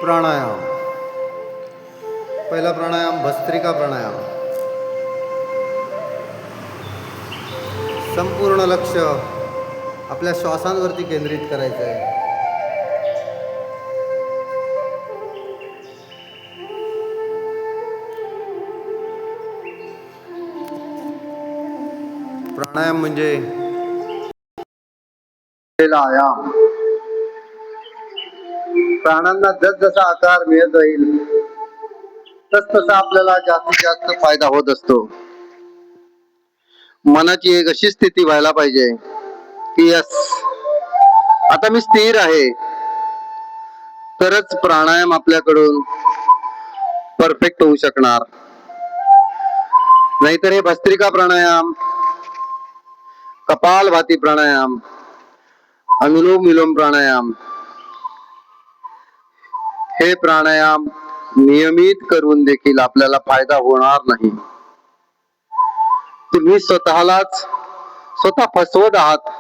प्राणायाम. पहिला प्राणायाम भस्त्रिका प्राणायाम. संपूर्ण लक्ष आपल्या श्वासांवरती केंद्रित करायचं आहे. प्राणायाम म्हणजे आयाम. प्राणांना जसजसा आकार मिळत जाईल तसतसा आपल्याला जास्तीत जास्त फायदा होत असतो. मनाची एक अशी स्थिती व्हायला पाहिजे की यस, आता मी स्थिर आहे, तरच प्राणायाम आपल्याकडून परफेक्ट होऊ शकणार. नाहीतर हे भस्त्रिका प्राणायाम, कपालभाती प्राणायाम, अनुलोम विलोम प्राणायाम, हे प्राणायाम नियमित करून देखील आपल्याला फायदा होणार नाही. तुम्ही स्वतः फसवत आहात.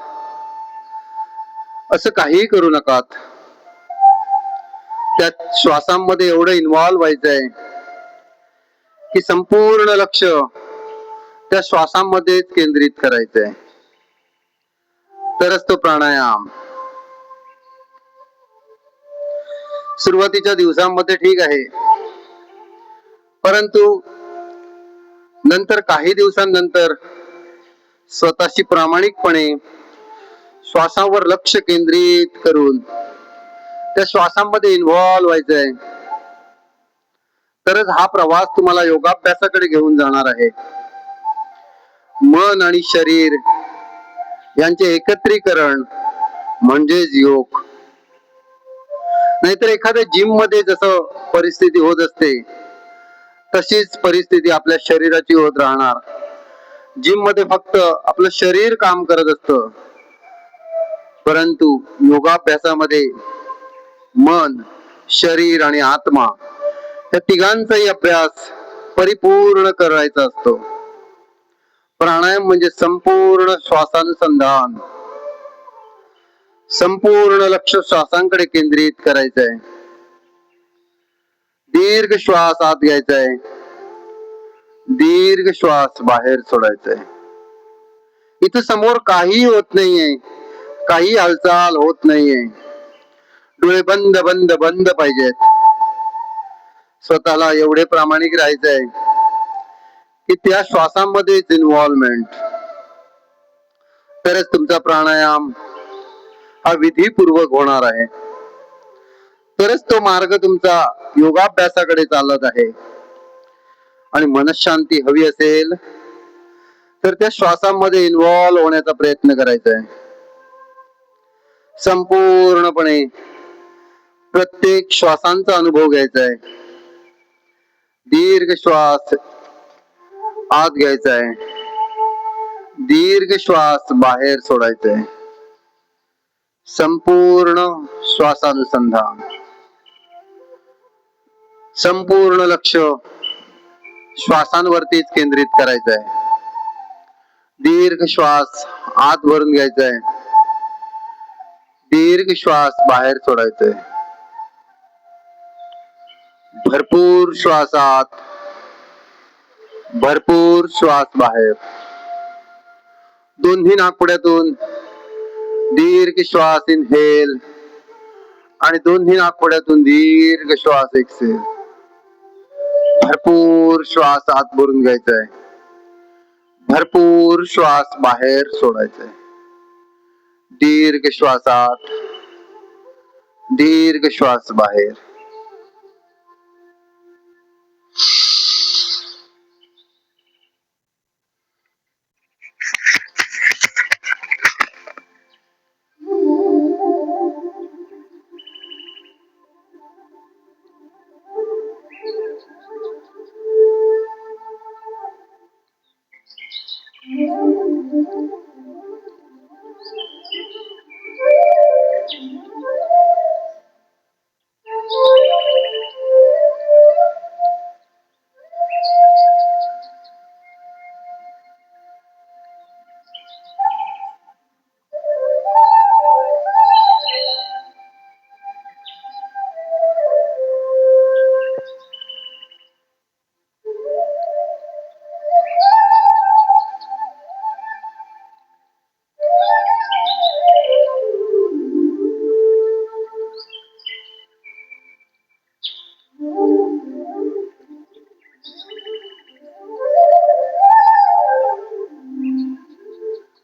असं काहीही करू नका. त्या श्वासांमध्ये एवढं इन्व्हॉल्व व्हायचंय की संपूर्ण लक्ष त्या श्वासांमध्येच केंद्रित करायचंय, तरच तो प्राणायाम. सुरुवातीच्या दिवसांमध्ये ठीक आहे, परंतु नंतर काही दिवसांनंतर स्वतःशी प्रामाणिकपणे श्वासावर लक्ष केंद्रित करून त्या श्वासांमध्ये इन्व्हॉल्व व्हायचंय, तरच हा प्रवास तुम्हाला योगाभ्यासाकडे घेऊन जाणार आहे. मन आणि शरीर यांचे एकत्रीकरण म्हणजेच योग. नाहीतर एखाद्या जिम मध्ये जसं परिस्थिती होत असते तशीच परिस्थिती आपल्या शरीराची होत राहणार. जिम मध्ये फक्त आपलं शरीर काम करत असतं, परंतु योगाभ्यासामध्ये मन, शरीर आणि आत्मा या तिघांचाही अभ्यास परिपूर्ण करायचा असतो. प्राणायाम म्हणजे संपूर्ण श्वासानुसंधान, संपूर्ण लक्ष श्वासांकडे केंद्रित करायचंय. दीर्घ श्वास आत घ्यायचाय, दीर्घ श्वास बाहेर सोडायचाय. इथं समोर काही होत नाहीये, काही हालचाल होत नाहीये. डोळे बंद बंद बंद पाहिजेत. स्वतःला एवढे प्रामाणिक राहायचंय की त्या श्वासांमध्येच इन्व्हॉल्वमेंट, तरच तुमचा प्राणायाम हा विधीपूर्वक होणार आहे. तरच तो मार्ग तुमचा योगाभ्यासाकडे चालत आहे. आणि मनशांती हवी असेल तर त्या श्वासांमध्ये इन्व्हॉल्व होण्याचा प्रयत्न करायचा आहे. संपूर्णपणे प्रत्येक श्वासांचा अनुभव घ्यायचा आहे. दीर्घ श्वास आत घ्यायचा आहे, दीर्घ श्वास बाहेर सोडायचा आहे. संपूर्ण श्वासानुसंधान, संपूर्ण लक्ष श्वासांवरतीच केंद्रित करायचं आहे. दीर्घ श्वास आत भरून घ्यायचा आहे, दीर्घ श्वास बाहेर सोडायचा आहे. भरपूर श्वास आत, भरपूर श्वास बाहेर. दोन्ही नाकपुड्यातून दीर्घ श्वास इनहेल आणि दोन्ही नाकपुड्यातून दीर्घ श्वास एक्सेल. भरपूर श्वास आत भरून घ्यायचा आहे, भरपूर श्वास बाहेर सोडायचा आहे. दीर्घ श्वास आत, दीर्घ श्वास बाहेर.